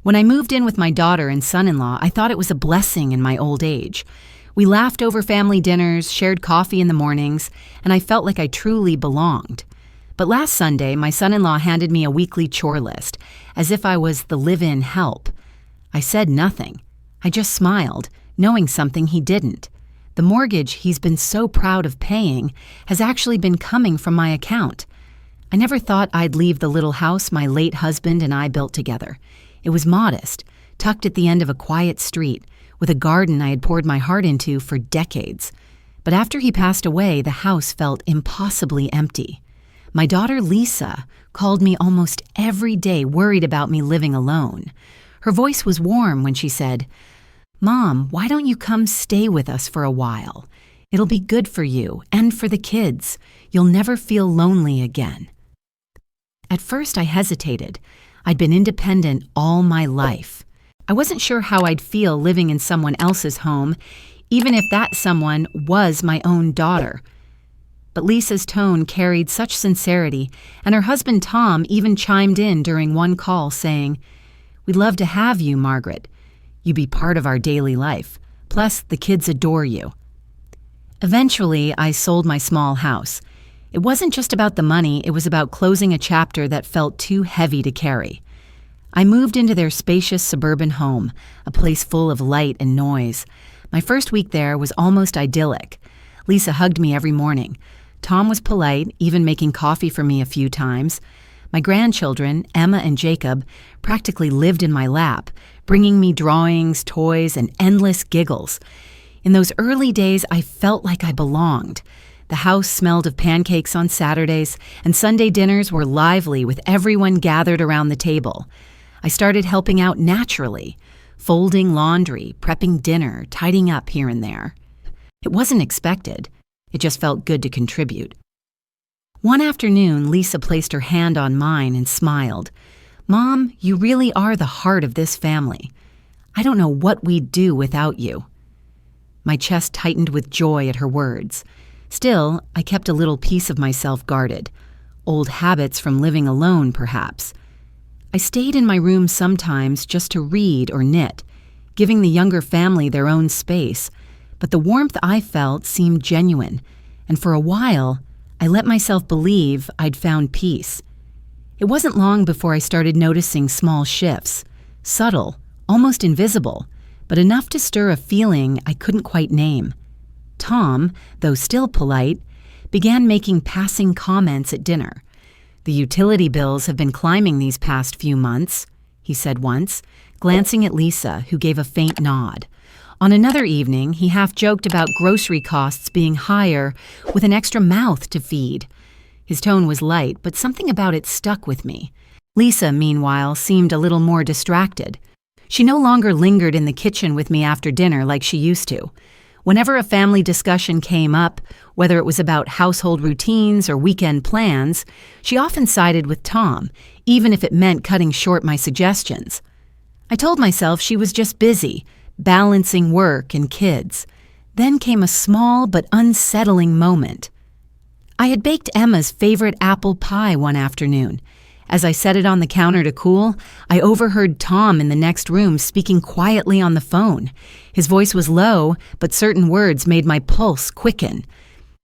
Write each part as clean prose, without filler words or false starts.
When I moved in with my daughter and son-in-law, I thought it was a blessing in my old age. We laughed over family dinners, shared coffee in the mornings, and I felt like I truly belonged. But last Sunday, my son-in-law handed me a weekly chore list, as if I was the live-in help. I said nothing. I just smiled, knowing something he didn't. The mortgage he's been so proud of paying has actually been coming from my account. I never thought I'd leave the little house my late husband and I built together. It was modest, tucked at the end of a quiet street, with a garden I had poured my heart into for decades. But after he passed away, the house felt impossibly empty. My daughter Lisa called me almost every day, worried about me living alone. Her voice was warm when she said, "Mom, why don't you come stay with us for a while? It'll be good for you and for the kids. You'll never feel lonely again." At first I hesitated. I'd been independent all my life. I wasn't sure how I'd feel living in someone else's home, even if that someone was my own daughter. But Lisa's tone carried such sincerity, and her husband Tom even chimed in during one call saying, "We'd love to have you, Margaret. You be part of our daily life. Plus, the kids adore you." Eventually, I sold my small house. It wasn't just about the money, it was about closing a chapter that felt too heavy to carry. I moved into their spacious suburban home, a place full of light and noise. My first week there was almost idyllic. Lisa hugged me every morning. Tom was polite, even making coffee for me a few times. My grandchildren, Emma and Jacob, practically lived in my lap, bringing me drawings, toys, and endless giggles. In those early days, I felt like I belonged. The house smelled of pancakes on Saturdays, and Sunday dinners were lively with everyone gathered around the table. I started helping out naturally, folding laundry, prepping dinner, tidying up here and there. It wasn't expected. It just felt good to contribute. One afternoon, Lisa placed her hand on mine and smiled. "Mom, you really are the heart of this family. I don't know what we'd do without you." My chest tightened with joy at her words. Still, I kept a little piece of myself guarded. Old habits from living alone, perhaps. I stayed in my room sometimes just to read or knit, giving the younger family their own space, but the warmth I felt seemed genuine, and for a while, I let myself believe I'd found peace. It wasn't long before I started noticing small shifts, subtle, almost invisible, but enough to stir a feeling I couldn't quite name. Tom, though still polite, began making passing comments at dinner. "The utility bills have been climbing these past few months," he said once, glancing at Lisa, who gave a faint nod. On another evening, he half-joked about grocery costs being higher with an extra mouth to feed. His tone was light, but something about it stuck with me. Lisa, meanwhile, seemed a little more distracted. She no longer lingered in the kitchen with me after dinner like she used to. Whenever a family discussion came up, whether it was about household routines or weekend plans, she often sided with Tom, even if it meant cutting short my suggestions. I told myself she was just busy, balancing work and kids. Then came a small but unsettling moment. I had baked Emma's favorite apple pie one afternoon. As I set it on the counter to cool, I overheard Tom in the next room speaking quietly on the phone. His voice was low, but certain words made my pulse quicken.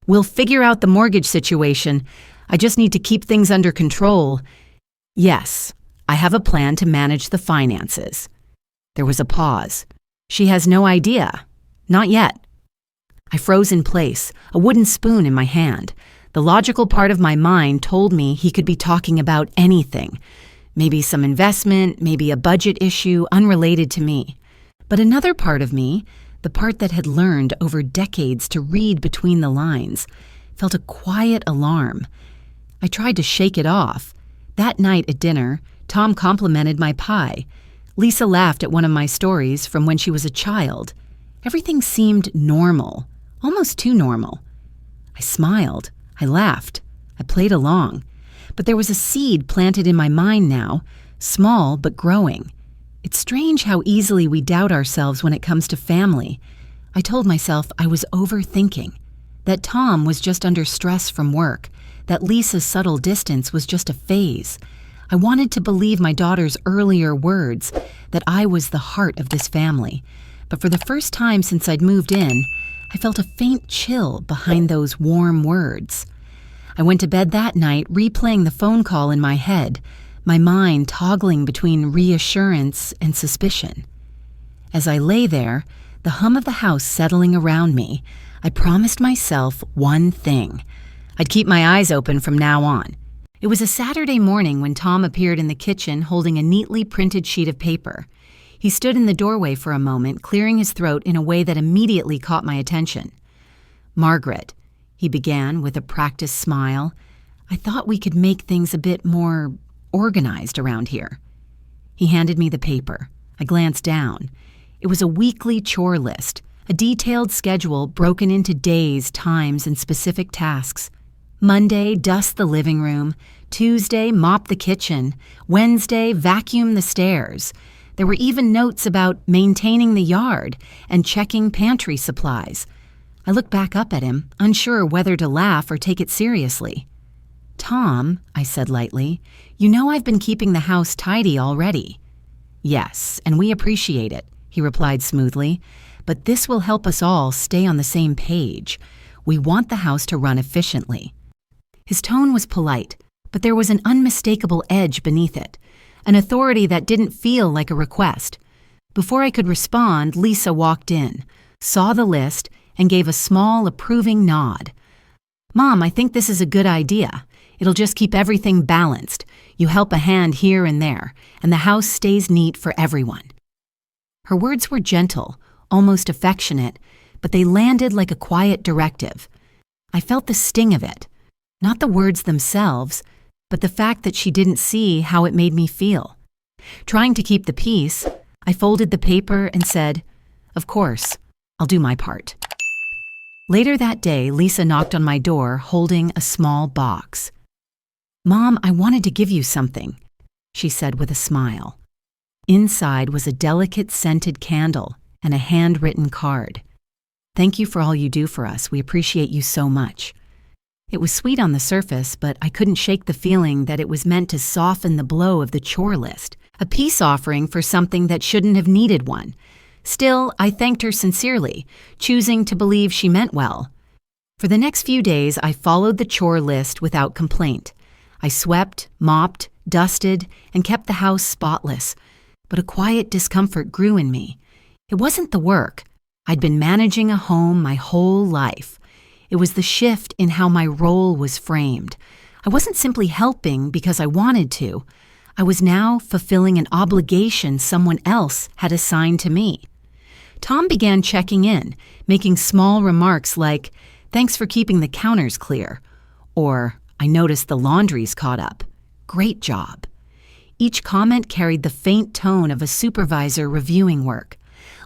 "We'll figure out the mortgage situation. I just need to keep things under control. Yes, I have a plan to manage the finances." There was a pause. "She has no idea. Not yet." I froze in place, a wooden spoon in my hand. The logical part of my mind told me he could be talking about anything. Maybe some investment, maybe a budget issue unrelated to me. But another part of me, the part that had learned over decades to read between the lines, felt a quiet alarm. I tried to shake it off. That night at dinner, Tom complimented my pie. Lisa laughed at one of my stories from when she was a child. Everything seemed normal, almost too normal. I smiled. I laughed. I played along. But there was a seed planted in my mind now, small but growing. It's strange how easily we doubt ourselves when it comes to family. I told myself I was overthinking, that Tom was just under stress from work, that Lisa's subtle distance was just a phase. I wanted to believe my daughter's earlier words, that I was the heart of this family. But for the first time since I'd moved in, I felt a faint chill behind those warm words. I went to bed that night replaying the phone call in my head, my mind toggling between reassurance and suspicion. As I lay there, the hum of the house settling around me, I promised myself one thing. I'd keep my eyes open from now on. It was a Saturday morning when Tom appeared in the kitchen holding a neatly printed sheet of paper. He stood in the doorway for a moment, clearing his throat in a way that immediately caught my attention. "Margaret," he began with a practiced smile, "I thought we could make things a bit more organized around here." He handed me the paper. I glanced down. It was a weekly chore list, a detailed schedule broken into days, times, and specific tasks. Monday, dust the living room. Tuesday, mop the kitchen. Wednesday, vacuum the stairs. There were even notes about maintaining the yard and checking pantry supplies. I looked back up at him, unsure whether to laugh or take it seriously. "Tom," I said lightly, "you know I've been keeping the house tidy already." "Yes, and we appreciate it," he replied smoothly, "but this will help us all stay on the same page. We want the house to run efficiently." His tone was polite, but there was an unmistakable edge beneath it, an authority that didn't feel like a request. Before I could respond, Lisa walked in, saw the list, and gave a small, approving nod. "Mom, I think this is a good idea. It'll just keep everything balanced. You help a hand here and there, and the house stays neat for everyone." Her words were gentle, almost affectionate, but they landed like a quiet directive. I felt the sting of it. Not the words themselves, but the fact that she didn't see how it made me feel. Trying to keep the peace, I folded the paper and said, "Of course, I'll do my part." Later that day, Lisa knocked on my door holding a small box. "Mom, I wanted to give you something," she said with a smile. Inside was a delicate scented candle and a handwritten card. "Thank you for all you do for us. We appreciate you so much." It was sweet on the surface, but I couldn't shake the feeling that it was meant to soften the blow of the chore list, a peace offering for something that shouldn't have needed one. Still, I thanked her sincerely, choosing to believe she meant well. For the next few days, I followed the chore list without complaint. I swept, mopped, dusted, and kept the house spotless, but a quiet discomfort grew in me. It wasn't the work. I'd been managing a home my whole life. It was the shift in how my role was framed. I wasn't simply helping because I wanted to. I was now fulfilling an obligation someone else had assigned to me. Tom began checking in, making small remarks like, "Thanks for keeping the counters clear," or, "I noticed the laundry's caught up. Great job." Each comment carried the faint tone of a supervisor reviewing work.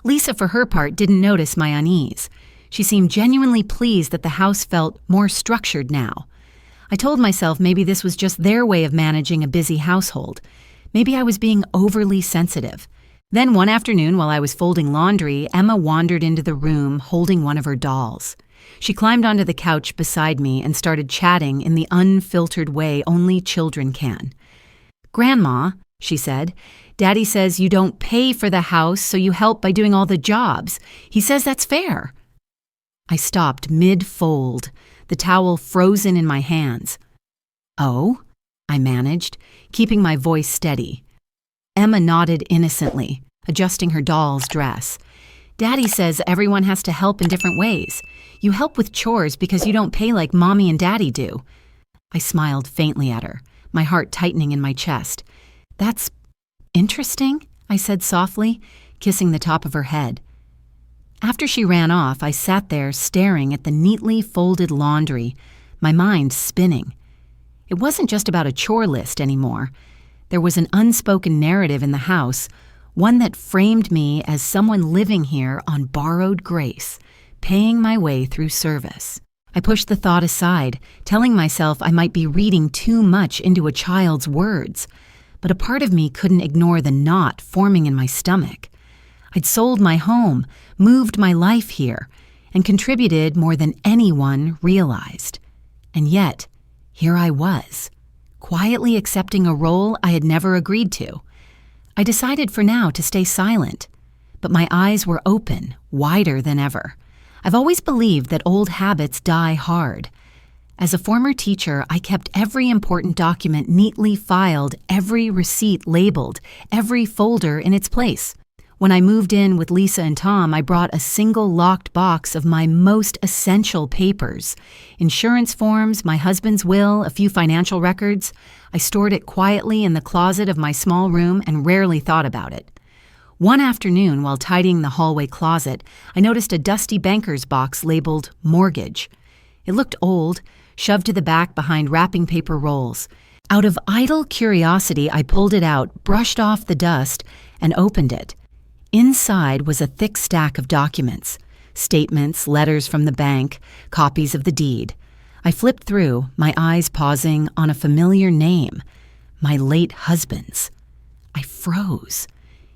Lisa, for her part, didn't notice my unease. She seemed genuinely pleased that the house felt more structured now. I told myself maybe this was just their way of managing a busy household. Maybe I was being overly sensitive. Then one afternoon, while I was folding laundry, Emma wandered into the room holding one of her dolls. She climbed onto the couch beside me and started chatting in the unfiltered way only children can. "Grandma," she said, "Daddy says you don't pay for the house, so you help by doing all the jobs. He says that's fair." I stopped mid-fold, the towel frozen in my hands. "Oh?" I managed, keeping my voice steady. Emma nodded innocently, adjusting her doll's dress. "Daddy says everyone has to help in different ways. You help with chores because you don't pay like Mommy and Daddy do." I smiled faintly at her, my heart tightening in my chest. "That's interesting," I said softly, kissing the top of her head. After she ran off, I sat there staring at the neatly folded laundry, my mind spinning. It wasn't just about a chore list anymore. There was an unspoken narrative in the house, one that framed me as someone living here on borrowed grace, paying my way through service. I pushed the thought aside, telling myself I might be reading too much into a child's words, but a part of me couldn't ignore the knot forming in my stomach. I'd sold my home, moved my life here, and contributed more than anyone realized. And yet, here I was, quietly accepting a role I had never agreed to. I decided for now to stay silent, but my eyes were open, wider than ever. I've always believed that old habits die hard. As a former teacher, I kept every important document neatly filed, every receipt labeled, every folder in its place. When I moved in with Lisa and Tom, I brought a single locked box of my most essential papers. Insurance forms, my husband's will, a few financial records. I stored it quietly in the closet of my small room and rarely thought about it. One afternoon, while tidying the hallway closet, I noticed a dusty banker's box labeled mortgage. It looked old, shoved to the back behind wrapping paper rolls. Out of idle curiosity, I pulled it out, brushed off the dust, and opened it. Inside was a thick stack of documents, statements, letters from the bank, copies of the deed. I flipped through, my eyes pausing on a familiar name, my late husband's. I froze.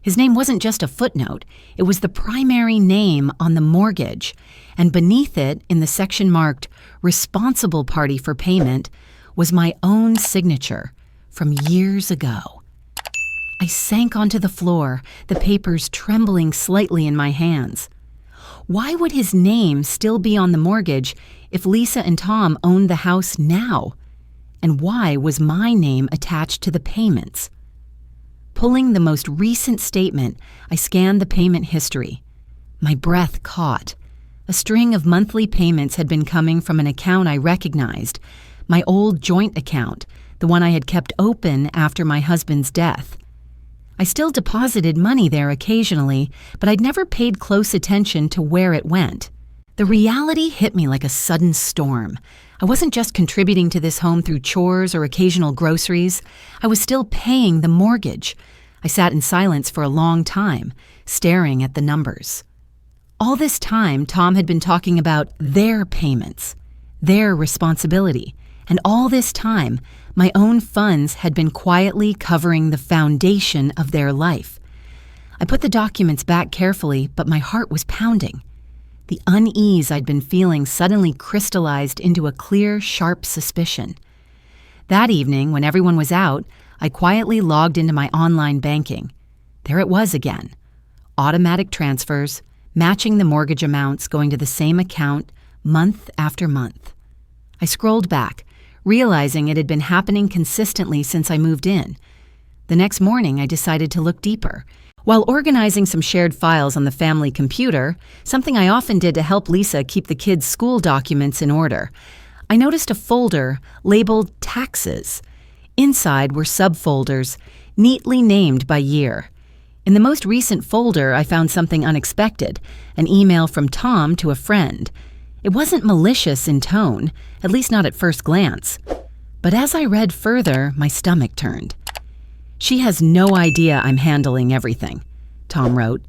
His name wasn't just a footnote, it was the primary name on the mortgage, and beneath it, in the section marked Responsible Party for Payment, was my own signature from years ago. I sank onto the floor, the papers trembling slightly in my hands. Why would his name still be on the mortgage if Lisa and Tom owned the house now? And why was my name attached to the payments? Pulling the most recent statement, I scanned the payment history. My breath caught. A string of monthly payments had been coming from an account I recognized, my old joint account, the one I had kept open after my husband's death. I still deposited money there occasionally, but I'd never paid close attention to where it went. The reality hit me like a sudden storm. I wasn't just contributing to this home through chores or occasional groceries. I was still paying the mortgage. I sat in silence for a long time, staring at the numbers. All this time, Tom had been talking about their payments, their responsibility, and all this time, my own funds had been quietly covering the foundation of their life. I put the documents back carefully, but my heart was pounding. The unease I'd been feeling suddenly crystallized into a clear, sharp suspicion. That evening, when everyone was out, I quietly logged into my online banking. There it was again. Automatic transfers, matching the mortgage amounts going to the same account month after month. I scrolled back, realizing it had been happening consistently since I moved in. The next morning, I decided to look deeper. While organizing some shared files on the family computer, something I often did to help Lisa keep the kids' school documents in order, I noticed a folder labeled Taxes. Inside were subfolders, neatly named by year. In the most recent folder, I found something unexpected, an email from Tom to a friend. It wasn't malicious in tone, at least not at first glance. But as I read further, my stomach turned. "She has no idea I'm handling everything," Tom wrote.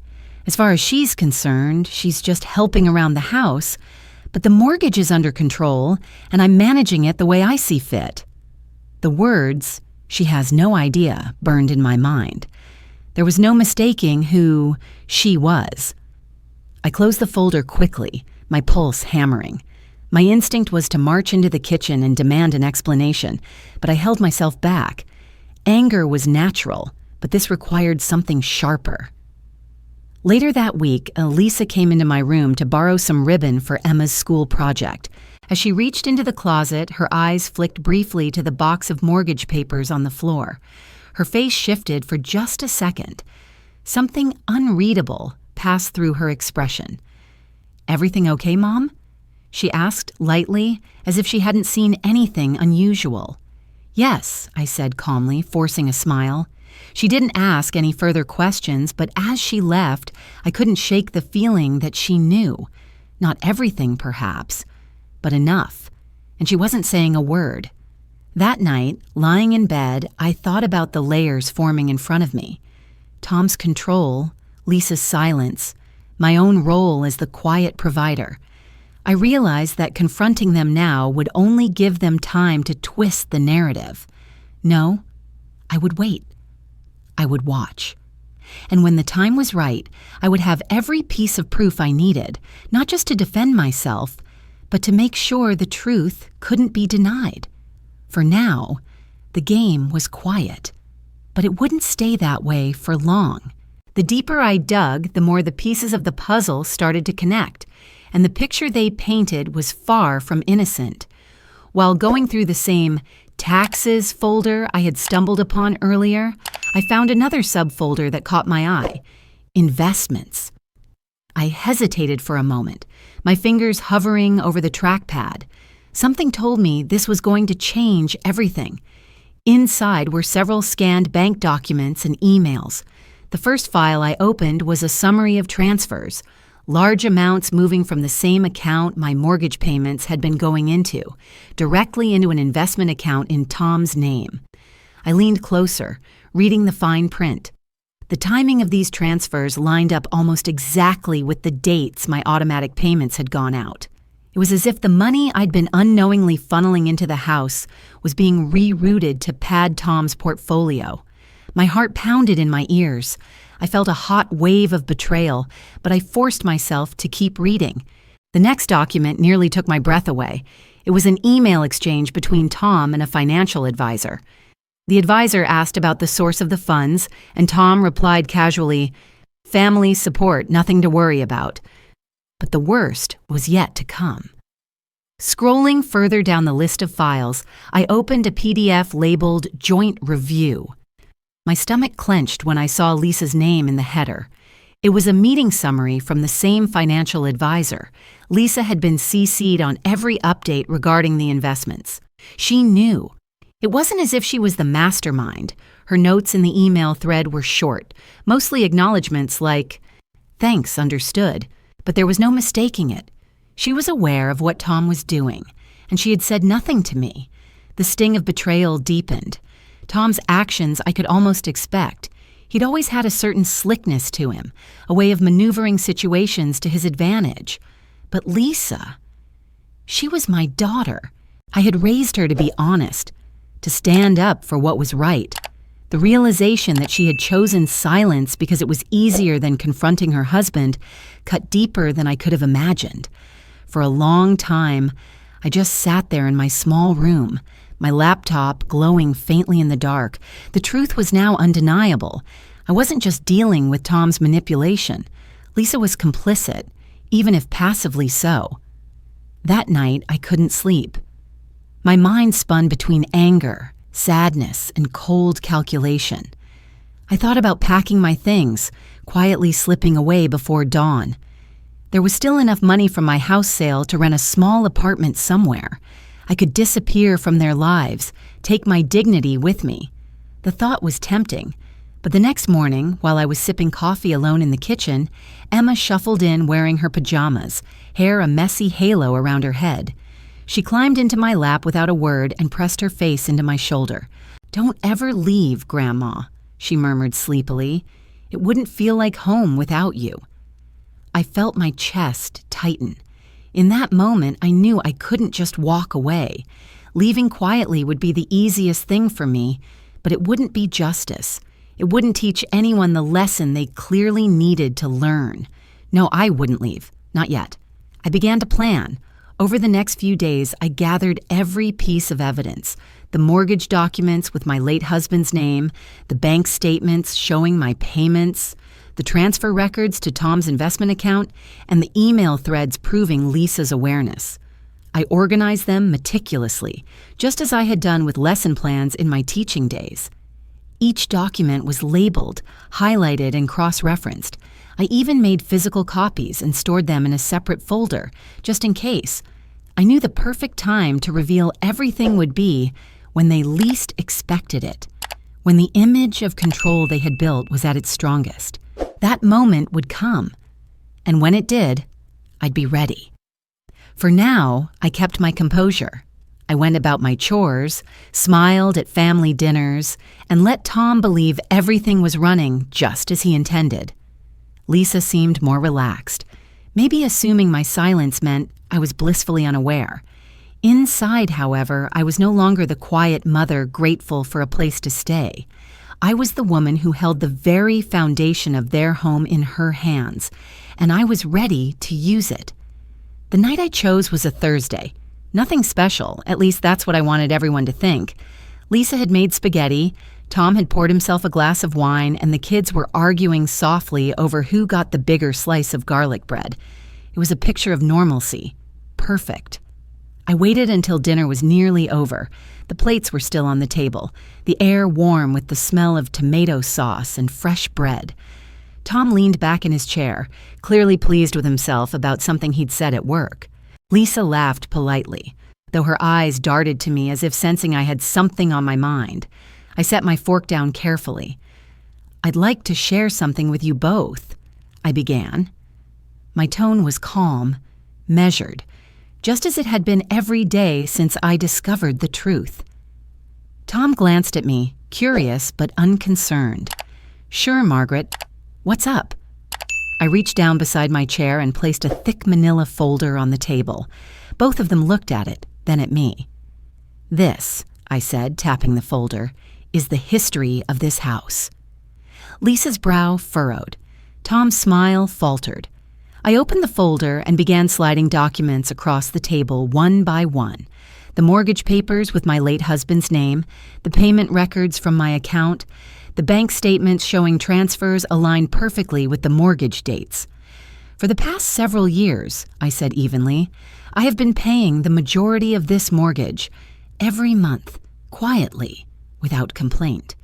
"As far as she's concerned, she's just helping around the house, but the mortgage is under control, and I'm managing it the way I see fit." The words, "she has no idea," burned in my mind. There was no mistaking who she was. I closed the folder quickly, my pulse hammering. My instinct was to march into the kitchen and demand an explanation, but I held myself back. Anger was natural, but this required something sharper. Later that week, Elisa came into my room to borrow some ribbon for Emma's school project. As she reached into the closet, her eyes flicked briefly to the box of mortgage papers on the floor. Her face shifted for just a second. Something unreadable passed through her expression. "Everything okay, Mom?" she asked lightly, as if she hadn't seen anything unusual. "Yes," I said calmly, forcing a smile. She didn't ask any further questions, but as she left, I couldn't shake the feeling that she knew. Not everything, perhaps, but enough. And she wasn't saying a word. That night, lying in bed, I thought about the layers forming in front of me. Tom's control, Lisa's silence, my own role as the quiet provider. I realized that confronting them now would only give them time to twist the narrative. No, I would wait. I would watch. And when the time was right, I would have every piece of proof I needed, not just to defend myself, but to make sure the truth couldn't be denied. For now, The game was quiet. But it wouldn't stay that way for long. The deeper I dug, the more the pieces of the puzzle started to connect, and the picture they painted was far from innocent. While going through the same taxes folder I had stumbled upon earlier, I found another subfolder that caught my eye: investments. I hesitated for a moment, my fingers hovering over the trackpad. Something told me this was going to change everything. Inside were several scanned bank documents and emails. The first file I opened was a summary of transfers, large amounts moving from the same account my mortgage payments had been going into, directly into an investment account in Tom's name. I leaned closer, reading the fine print. The timing of these transfers lined up almost exactly with the dates my automatic payments had gone out. It was as if the money I'd been unknowingly funneling into the house was being rerouted to pad Tom's portfolio. My heart pounded in my ears. I felt a hot wave of betrayal, but I forced myself to keep reading. The next document nearly took my breath away. It was an email exchange between Tom and a financial advisor. The advisor asked about the source of the funds, and Tom replied casually, "Family support, nothing to worry about." But the worst was yet to come. Scrolling further down the list of files, I opened a PDF labeled Joint Review. My stomach clenched when I saw Lisa's name in the header. It was a meeting summary from the same financial advisor. Lisa had been CC'd on every update regarding the investments. She knew. It wasn't as if she was the mastermind. Her notes in the email thread were short, mostly acknowledgments like, "Thanks, understood." But there was no mistaking it. She was aware of what Tom was doing, and she had said nothing to me. The sting of betrayal deepened. Tom's actions I could almost expect. He'd always had a certain slickness to him, a way of maneuvering situations to his advantage. But Lisa, she was my daughter. I had raised her to be honest, to stand up for what was right. The realization that she had chosen silence because it was easier than confronting her husband cut deeper than I could have imagined. For a long time, I just sat there in my small room, my laptop glowing faintly in the dark. The truth was now undeniable. I wasn't just dealing with Tom's manipulation. Lisa was complicit, even if passively so. That night, I couldn't sleep. My mind spun between anger, sadness, and cold calculation. I thought about packing my things, quietly slipping away before dawn. There was still enough money from my house sale to rent a small apartment somewhere. I could disappear from their lives, take my dignity with me. The thought was tempting, but the next morning, while I was sipping coffee alone in the kitchen, Emma shuffled in wearing her pajamas, hair a messy halo around her head. She climbed into my lap without a word and pressed her face into my shoulder. "Don't ever leave, Grandma," she murmured sleepily. "It wouldn't feel like home without you." I felt my chest tighten. In that moment, I knew I couldn't just walk away. Leaving quietly would be the easiest thing for me, but it wouldn't be justice. It wouldn't teach anyone the lesson they clearly needed to learn. No, I wouldn't leave. Not yet. I began to plan. Over the next few days, I gathered every piece of evidence: the mortgage documents with my late husband's name, the bank statements showing my payments, the transfer records to Tom's investment account, and the email threads proving Lisa's awareness. I organized them meticulously, just as I had done with lesson plans in my teaching days. Each document was labeled, highlighted, and cross-referenced. I even made physical copies and stored them in a separate folder, just in case. I knew the perfect time to reveal everything would be when they least expected it, when the image of control they had built was at its strongest. That moment would come, and when it did, I'd be ready. For now, I kept my composure. I went about my chores, smiled at family dinners, and let Tom believe everything was running just as he intended. Lisa seemed more relaxed, maybe assuming my silence meant I was blissfully unaware. Inside, however, I was no longer the quiet mother grateful for a place to stay. I was the woman who held the very foundation of their home in her hands, and I was ready to use it. The night I chose was a Thursday. Nothing special, at least that's what I wanted everyone to think. Lisa had made spaghetti, Tom had poured himself a glass of wine, and the kids were arguing softly over who got the bigger slice of garlic bread. It was a picture of normalcy. Perfect. I waited until dinner was nearly over. The plates were still on the table, the air warm with the smell of tomato sauce and fresh bread. Tom leaned back in his chair, clearly pleased with himself about something he'd said at work. Lisa laughed politely, though her eyes darted to me as if sensing I had something on my mind. I set my fork down carefully. "I'd like to share something with you both," I began. My tone was calm, measured, just as it had been every day since I discovered the truth. Tom glanced at me, curious but unconcerned. "Sure, Margaret. What's up?" I reached down beside my chair and placed a thick manila folder on the table. Both of them looked at it, then at me. "This," I said, tapping the folder, "is the history of this house." Lisa's brow furrowed. Tom's smile faltered. I opened the folder and began sliding documents across the table one by one. The mortgage papers with my late husband's name, the payment records from my account, the bank statements showing transfers aligned perfectly with the mortgage dates. "For the past several years," I said evenly, "I have been paying the majority of this mortgage, every month, quietly, without complaint."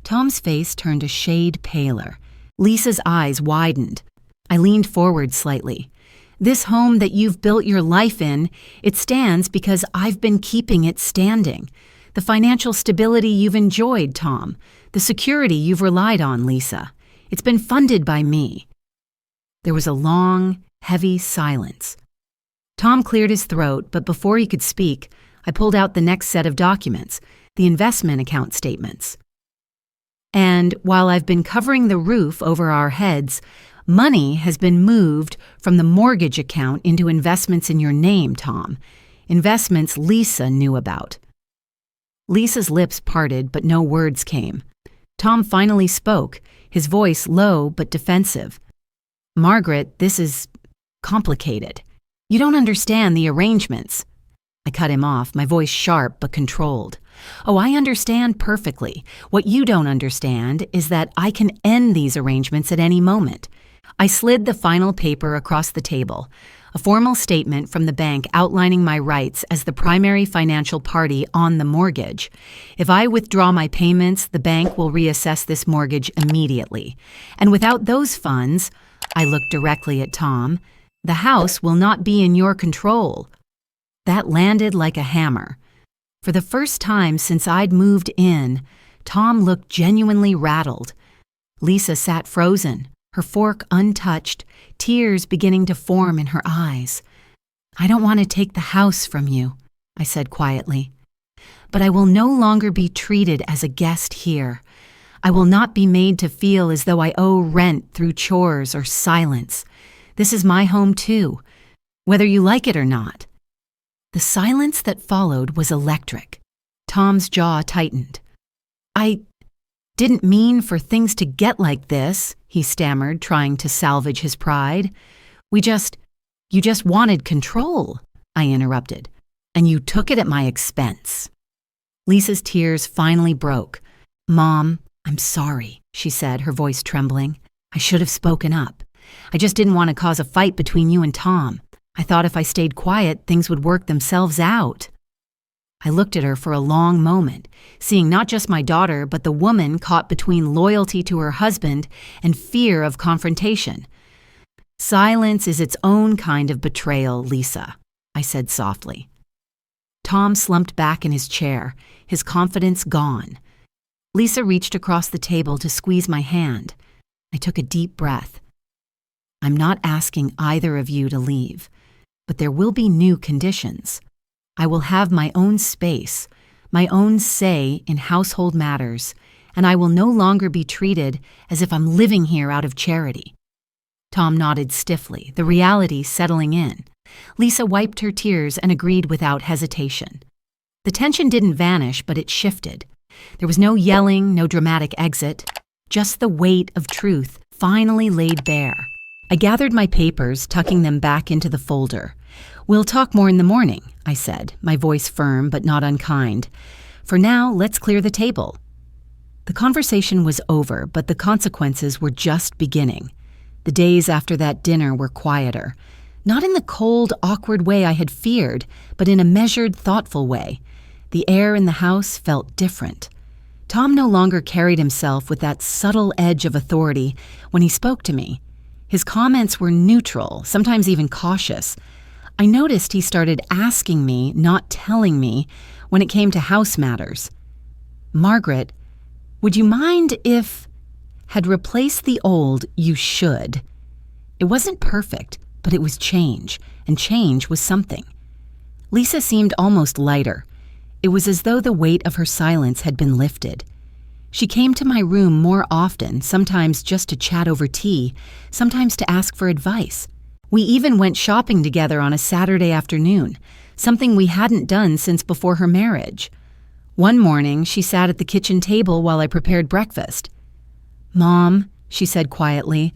Tom's face turned a shade paler. Lisa's eyes widened. I leaned forward slightly. "This home that you've built your life in, it stands because I've been keeping it standing. The financial stability you've enjoyed, Tom. The security you've relied on, Lisa. It's been funded by me." There was a long, heavy silence. Tom cleared his throat, but before he could speak, I pulled out the next set of documents, the investment account statements. "And while I've been covering the roof over our heads, money has been moved from the mortgage account into investments in your name, Tom. Investments Lisa knew about." Lisa's lips parted, but no words came. Tom finally spoke, his voice low but defensive. "Margaret, this is complicated. You don't understand the arrangements." I cut him off, my voice sharp but controlled. "Oh, I understand perfectly. What you don't understand is that I can end these arrangements at any moment." I slid the final paper across the table, a formal statement from the bank outlining my rights as the primary financial party on the mortgage. If I withdraw my payments, the bank will reassess this mortgage immediately. And without those funds, I looked directly at Tom, the house will not be in your control. That landed like a hammer. For the first time since I'd moved in, Tom looked genuinely rattled. Lisa sat frozen, her fork untouched, tears beginning to form in her eyes. "I don't want to take the house from you," I said quietly. "But I will no longer be treated as a guest here. I will not be made to feel as though I owe rent through chores or silence. This is my home too, whether you like it or not." The silence that followed was electric. Tom's jaw tightened. "I didn't mean for things to get like this," he stammered, trying to salvage his pride. You just wanted control," I interrupted, "and you took it at my expense." Lisa's tears finally broke. "Mom, I'm sorry," she said, her voice trembling. "I should have spoken up. I just didn't want to cause a fight between you and Tom. I thought if I stayed quiet, things would work themselves out." I looked at her for a long moment, seeing not just my daughter, but the woman caught between loyalty to her husband and fear of confrontation. "Silence is its own kind of betrayal, Lisa," I said softly. Tom slumped back in his chair, his confidence gone. Lisa reached across the table to squeeze my hand. I took a deep breath. "I'm not asking either of you to leave, but there will be new conditions. I will have my own space, my own say in household matters, and I will no longer be treated as if I'm living here out of charity." Tom nodded stiffly, the reality settling in. Lisa wiped her tears and agreed without hesitation. The tension didn't vanish, but it shifted. There was no yelling, no dramatic exit, just the weight of truth finally laid bare. I gathered my papers, tucking them back into the folder. "We'll talk more in the morning," I said, my voice firm but not unkind. For now, let's clear the table." The conversation was over, but the consequences were just beginning. The days after that dinner were quieter. Not in the cold, awkward way I had feared, but in a measured, thoughtful way. The air in the house felt different. Tom no longer carried himself with that subtle edge of authority when he spoke to me. His comments were neutral, sometimes even cautious. I noticed he started asking me, not telling me, when it came to house matters. "Margaret, would you mind if..." had replaced the old "you should." It wasn't perfect, but it was change, and change was something. Lisa seemed almost lighter. It was as though the weight of her silence had been lifted. She came to my room more often, sometimes just to chat over tea, sometimes to ask for advice. We even went shopping together on a Saturday afternoon, something we hadn't done since before her marriage. One morning, she sat at the kitchen table while I prepared breakfast. "Mom," she said quietly,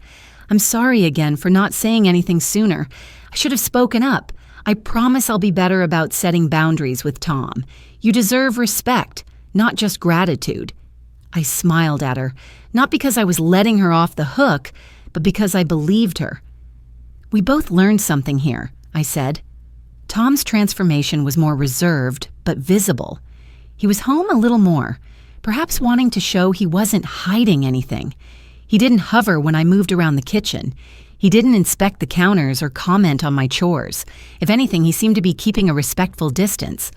"I'm sorry again for not saying anything sooner. I should have spoken up. I promise I'll be better about setting boundaries with Tom. You deserve respect, not just gratitude." I smiled at her, not because I was letting her off the hook, but because I believed her. "We both learned something here," I said. Tom's transformation was more reserved, but visible. He was home a little more, perhaps wanting to show he wasn't hiding anything. He didn't hover when I moved around the kitchen. He didn't inspect the counters or comment on my chores. If anything, he seemed to be keeping a respectful distance.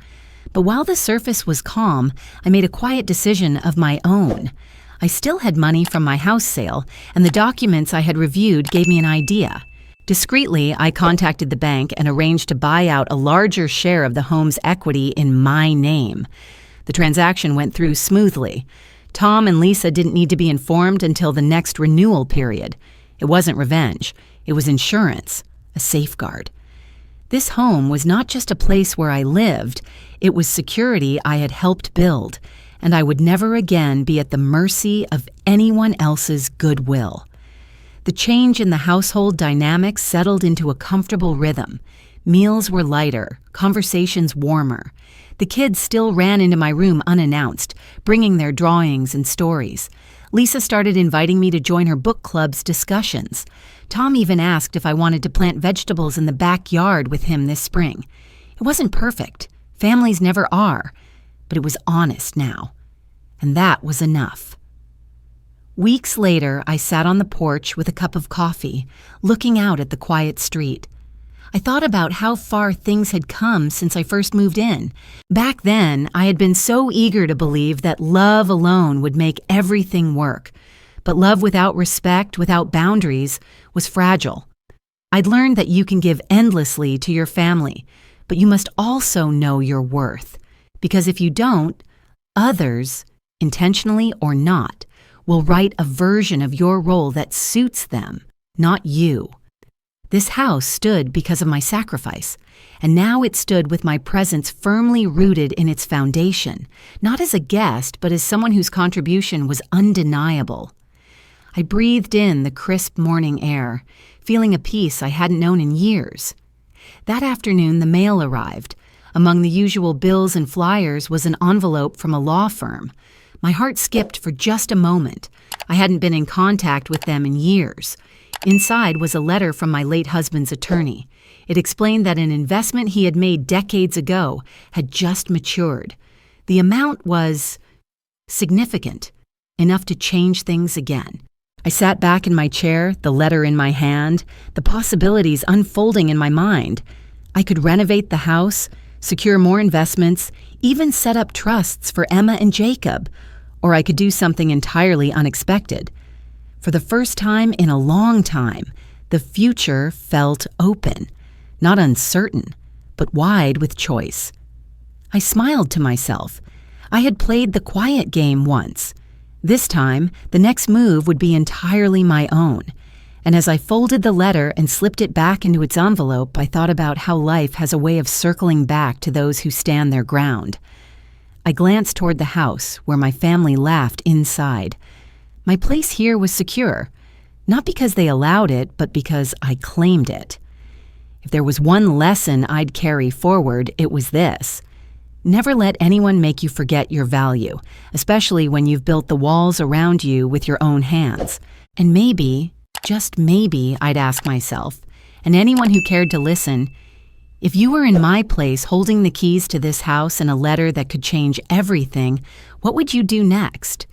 But while the surface was calm, I made a quiet decision of my own. I still had money from my house sale, and the documents I had reviewed gave me an idea. Discreetly, I contacted the bank and arranged to buy out a larger share of the home's equity in my name. The transaction went through smoothly. Tom and Lisa didn't need to be informed until the next renewal period. It wasn't revenge. It was insurance, a safeguard. This home was not just a place where I lived, it was security I had helped build, and I would never again be at the mercy of anyone else's goodwill. The change in the household dynamics settled into a comfortable rhythm. Meals were lighter, conversations warmer. The kids still ran into my room unannounced, bringing their drawings and stories. Lisa started inviting me to join her book club's discussions. Tom even asked if I wanted to plant vegetables in the backyard with him this spring. It wasn't perfect. Families never are. But it was honest now. And that was enough. Weeks later, I sat on the porch with a cup of coffee, looking out at the quiet street. I thought about how far things had come since I first moved in. Back then, I had been so eager to believe that love alone would make everything work. But love without respect, without boundaries, was fragile. I'd learned that you can give endlessly to your family, but you must also know your worth. Because if you don't, others, intentionally or not, will write a version of your role that suits them, not you. This house stood because of my sacrifice, and now it stood with my presence firmly rooted in its foundation, not as a guest, but as someone whose contribution was undeniable. I breathed in the crisp morning air, feeling a peace I hadn't known in years. That afternoon, the mail arrived. Among the usual bills and flyers was an envelope from a law firm. My heart skipped for just a moment. I hadn't been in contact with them in years. Inside was a letter from my late husband's attorney. It explained that an investment he had made decades ago had just matured. The amount was significant, enough to change things again. I sat back in my chair, the letter in my hand, the possibilities unfolding in my mind. I could renovate the house, secure more investments, even set up trusts for Emma and Jacob, or I could do something entirely unexpected. For the first time in a long time, the future felt open, not uncertain, but wide with choice. I smiled to myself. I had played the quiet game once. This time, the next move would be entirely my own. And as I folded the letter and slipped it back into its envelope, I thought about how life has a way of circling back to those who stand their ground. I glanced toward the house, where my family laughed inside. My place here was secure, not because they allowed it, but because I claimed it. If there was one lesson I'd carry forward, it was this. Never let anyone make you forget your value, especially when you've built the walls around you with your own hands. And maybe, just maybe, I'd ask myself, and anyone who cared to listen, if you were in my place holding the keys to this house and a letter that could change everything, what would you do next?